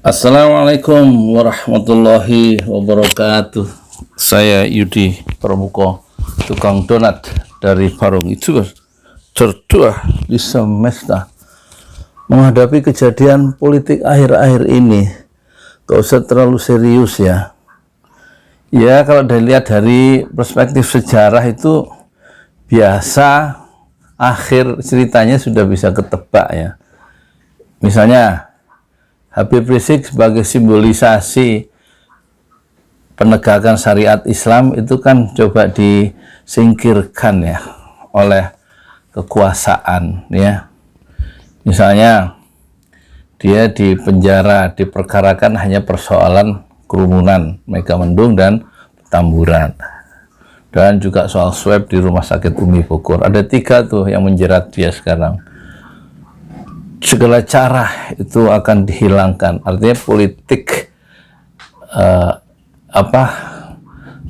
Assalamualaikum warahmatullahi wabarakatuh. Saya Yudi Pramuko, tukang donat dari Parung itu tertua di semesta. Menghadapi kejadian politik akhir-akhir ini, gak usah terlalu serius ya. Ya, kalau dilihat dari perspektif sejarah itu biasa, akhir ceritanya sudah bisa ketebak ya. Misalnya Habib Rizik sebagai simbolisasi penegakan syariat Islam itu kan coba disingkirkan ya oleh kekuasaan ya. Misalnya dia di penjara, diperkarakan hanya persoalan kerumunan Megamendung dan Petamburan, dan juga soal swab di Rumah Sakit Umi Bogor. Ada 3 tuh yang menjerat dia sekarang. Segala cara itu akan dihilangkan. Artinya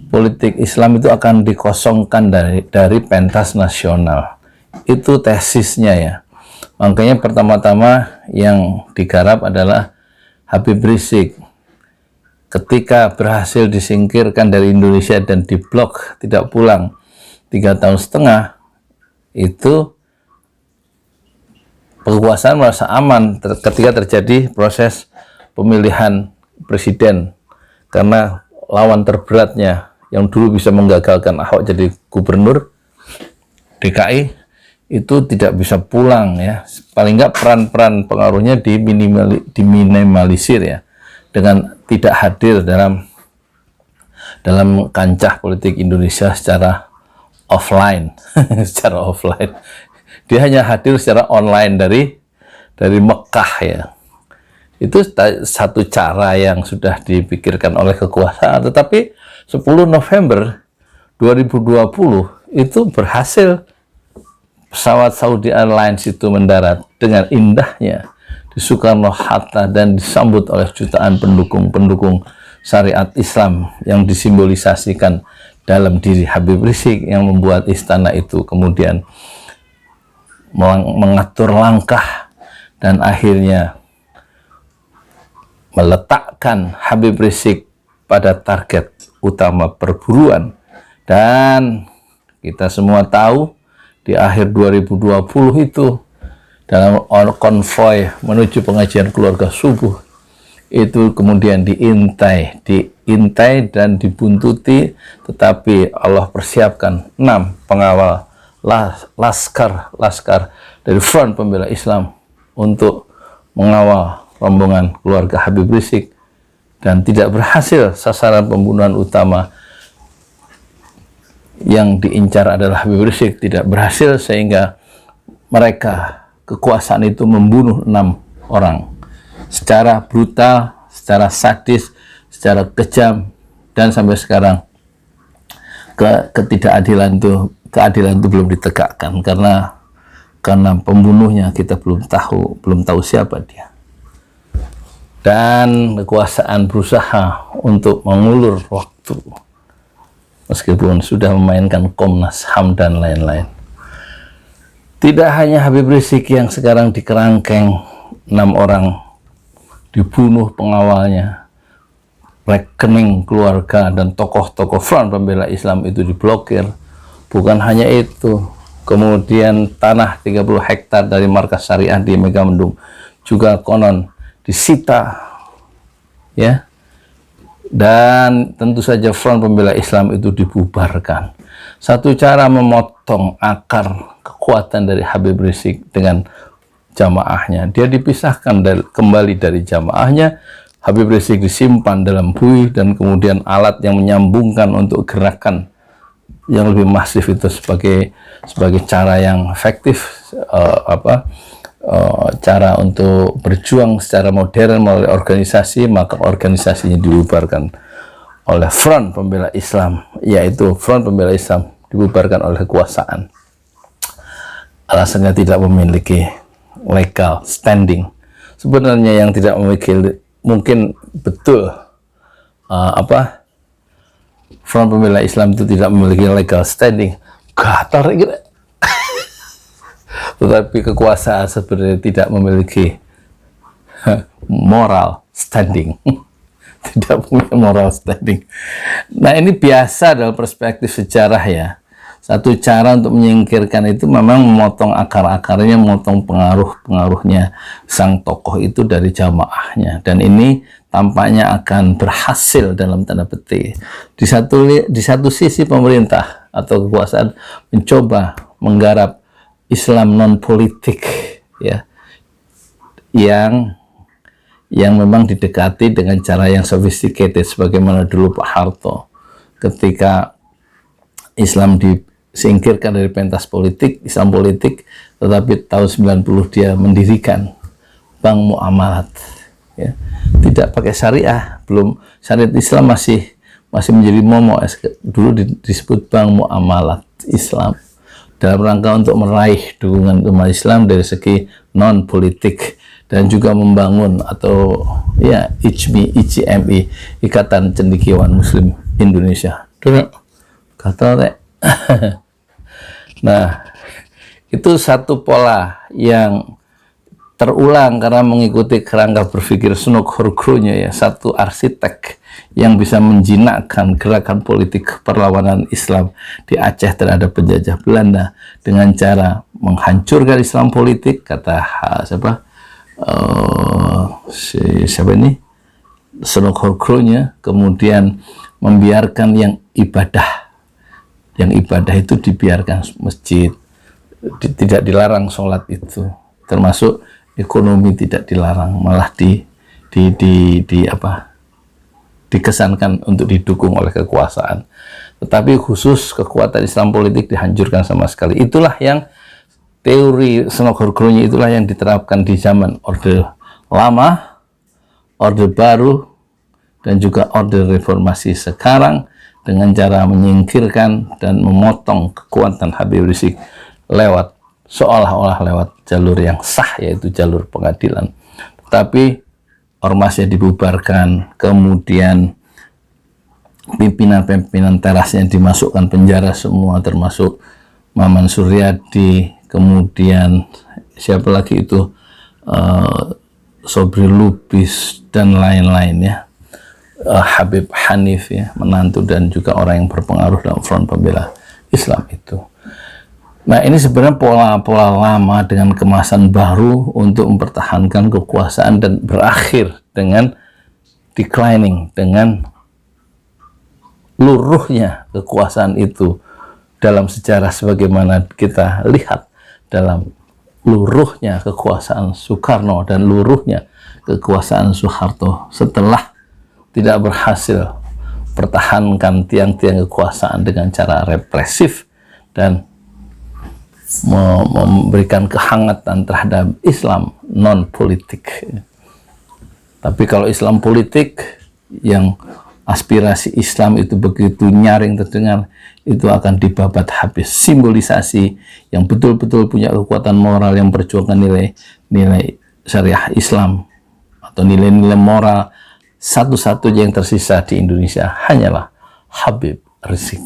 politik Islam itu akan dikosongkan dari pentas nasional. Itu tesisnya ya. Makanya pertama-tama yang digarap adalah Habib Rizik. Ketika berhasil disingkirkan dari Indonesia dan diblok, tidak pulang 3,5 tahun, itu kekuasaan merasa aman ketika terjadi proses pemilihan presiden, karena lawan terberatnya yang dulu bisa menggagalkan Ahok jadi gubernur DKI itu tidak bisa pulang ya. Paling nggak peran-peran pengaruhnya diminimalisir ya, dengan tidak hadir dalam kancah politik Indonesia secara offline. Secara offline dia hanya hadir secara online dari Mekah ya. Itu satu cara yang sudah dipikirkan oleh kekuasaan. Tetapi 10 November 2020 itu berhasil pesawat Saudi Airlines itu mendarat dengan indahnya di Soekarno-Hatta dan disambut oleh jutaan pendukung syariat Islam yang disimbolisasikan dalam diri Habib Rizik, yang membuat istana itu kemudian mengatur langkah dan akhirnya meletakkan Habib Rizik pada target utama perburuan. Dan kita semua tahu di akhir 2020 itu dalam konvoy menuju pengajian keluarga subuh itu kemudian diintai dan dibuntuti, tetapi Allah persiapkan 6 pengawal laskar dari Front Pembela Islam untuk mengawal rombongan keluarga Habib Rizik, dan tidak berhasil. Sasaran pembunuhan utama yang diincar adalah Habib Rizik, tidak berhasil, sehingga mereka, kekuasaan itu membunuh 6 orang secara brutal, secara sadis, secara kejam, dan sampai sekarang keadilan itu belum ditegakkan karena pembunuhnya kita belum tahu siapa dia. Dan kekuasaan berusaha untuk mengulur waktu meskipun sudah memainkan Komnas HAM dan lain-lain. Tidak hanya Habib Rizik yang sekarang dikerangkeng, 6 orang dibunuh pengawalnya, rekening keluarga dan tokoh-tokoh Front Pembela Islam itu diblokir. Bukan hanya itu, kemudian tanah 30 hektar dari markas syariah di Megamendung juga konon disita ya, dan tentu saja Front Pembela Islam itu dibubarkan. Satu cara memotong akar kekuatan dari Habib Rizik dengan jamaahnya, dia dipisahkan kembali dari jamaahnya. Habib Rizik disimpan dalam bui, dan kemudian alat yang menyambungkan untuk gerakan yang lebih masif itu sebagai cara yang efektif, cara untuk berjuang secara modern melalui organisasi, maka organisasinya dibubarkan oleh Front Pembela Islam, yaitu Front Pembela Islam dibubarkan oleh kekuasaan. Alasannya tidak memiliki legal standing. Sebenarnya yang tidak memiliki, mungkin betul Front Pembela Islam itu tidak memiliki legal standing, gatar gitu. Tetapi kekuasaan sebenarnya tidak memiliki moral standing. Tidak punya moral standing. Nah, ini biasa dalam perspektif sejarah ya. Satu cara untuk menyingkirkan itu memang memotong akar-akarnya, memotong pengaruh-pengaruhnya sang tokoh itu dari jamaahnya. Dan ini tampaknya akan berhasil dalam tanda petik. Di satu sisi pemerintah atau kekuasaan mencoba menggarap Islam non politik ya, yang memang didekati dengan cara yang sophisticated, sebagaimana dulu Pak Harto ketika Islam disingkirkan dari pentas politik, Islam politik, tetapi tahun 90 dia mendirikan Bank Muamalat ya. Tidak pakai syariah, belum syariat Islam masih menjadi momok, dulu disebut Bank Muamalat Islam, dalam rangka untuk meraih dukungan umat Islam dari segi non politik dan juga membangun atau ya ICMI, Ikatan Cendekiawan Muslim Indonesia. Kata nah, itu satu pola yang terulang karena mengikuti kerangka berpikir Sunok-Horkronya ya, satu arsitek yang bisa menjinakkan gerakan politik perlawanan Islam di Aceh terhadap penjajah Belanda dengan cara menghancurkan Islam politik, kata siapa ini, Sunok-Horkronya, kemudian membiarkan yang ibadah itu dibiarkan, masjid tidak dilarang, sholat itu termasuk ekonomi tidak dilarang, malah dikesankan untuk didukung oleh kekuasaan. Tetapi khusus kekuatan Islam politik dihancurkan sama sekali. Itulah yang teori Sunok-Horkronya, itulah yang diterapkan di zaman Orde Lama, Orde Baru, dan juga Orde Reformasi sekarang, dengan cara menyingkirkan dan memotong kekuatan Habib Rizik lewat seolah-olah lewat jalur yang sah, yaitu jalur pengadilan. Tapi ormasnya dibubarkan, kemudian pimpinan-pimpinan terasnya dimasukkan penjara semua, termasuk Maman Suryadi, kemudian siapa lagi itu, Sobri Lubis dan lain-lain ya, Habib Hanif ya, menantu dan juga orang yang berpengaruh dalam front pembela Islam itu. Nah, ini sebenarnya pola-pola lama dengan kemasan baru untuk mempertahankan kekuasaan dan berakhir dengan declining, dengan luruhnya kekuasaan itu dalam sejarah, sebagaimana kita lihat dalam luruhnya kekuasaan Soekarno dan luruhnya kekuasaan Soeharto setelah tidak berhasil pertahankan tiang-tiang kekuasaan dengan cara represif dan memberikan kehangatan terhadap Islam non politik. Tapi kalau Islam politik yang aspirasi Islam itu begitu nyaring terdengar, itu akan dibabat habis. Simbolisasi yang betul-betul punya kekuatan moral yang perjuangkan nilai syariah Islam atau nilai-nilai moral, satu-satunya yang tersisa di Indonesia hanyalah Habib Rizik.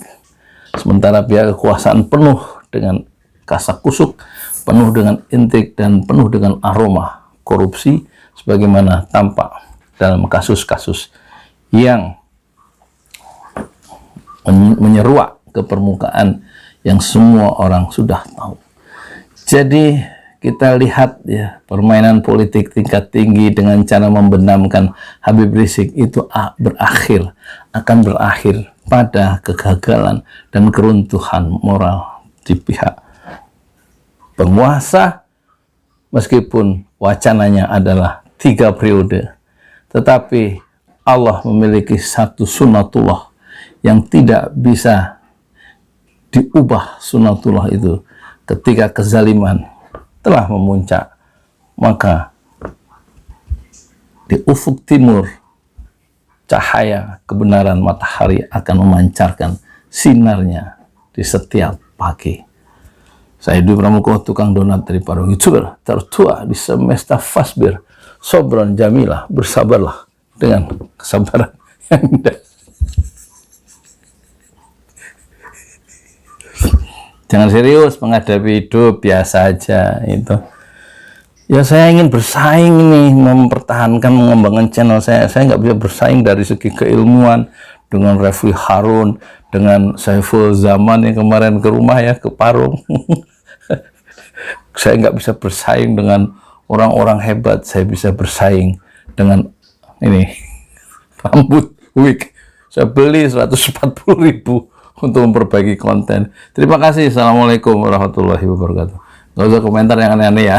Sementara pihak kekuasaan penuh dengan kasak-kusuk, penuh dengan intrik, dan penuh dengan aroma korupsi, sebagaimana tampak dalam kasus-kasus yang menyeruak ke permukaan yang semua orang sudah tahu. Jadi kita lihat ya, permainan politik tingkat tinggi dengan cara membenamkan Habib Rizik itu akan berakhir pada kegagalan dan keruntuhan moral di pihak penguasa, meskipun wacananya adalah 3 periode, tetapi Allah memiliki satu sunatullah yang tidak bisa diubah. Sunatullah itu ketika kezaliman telah memuncak, maka di ufuk timur cahaya kebenaran matahari akan memancarkan sinarnya di setiap pagi. Saya Dwi Pramuko, tukang donat dari para YouTuber tertua di semesta Fasbir, Sobron Jamilah, bersabarlah dengan kesabaran yang indah. Jangan serius menghadapi hidup, biasa aja itu. Ya saya ingin bersaing nih, mempertahankan, mengembangkan channel saya. Saya nggak bisa bersaing dari segi keilmuan dengan Refli Harun, dengan Saiful Zaman yang kemarin ke rumah ya, ke Parung. Saya nggak bisa bersaing dengan orang-orang hebat. Saya bisa bersaing dengan ini, rambut wig. Saya beli 140.000 untuk memperbaiki konten. Terima kasih. Assalamualaikum warahmatullahi wabarakatuh. Nggak usah komentar yang aneh-aneh ya.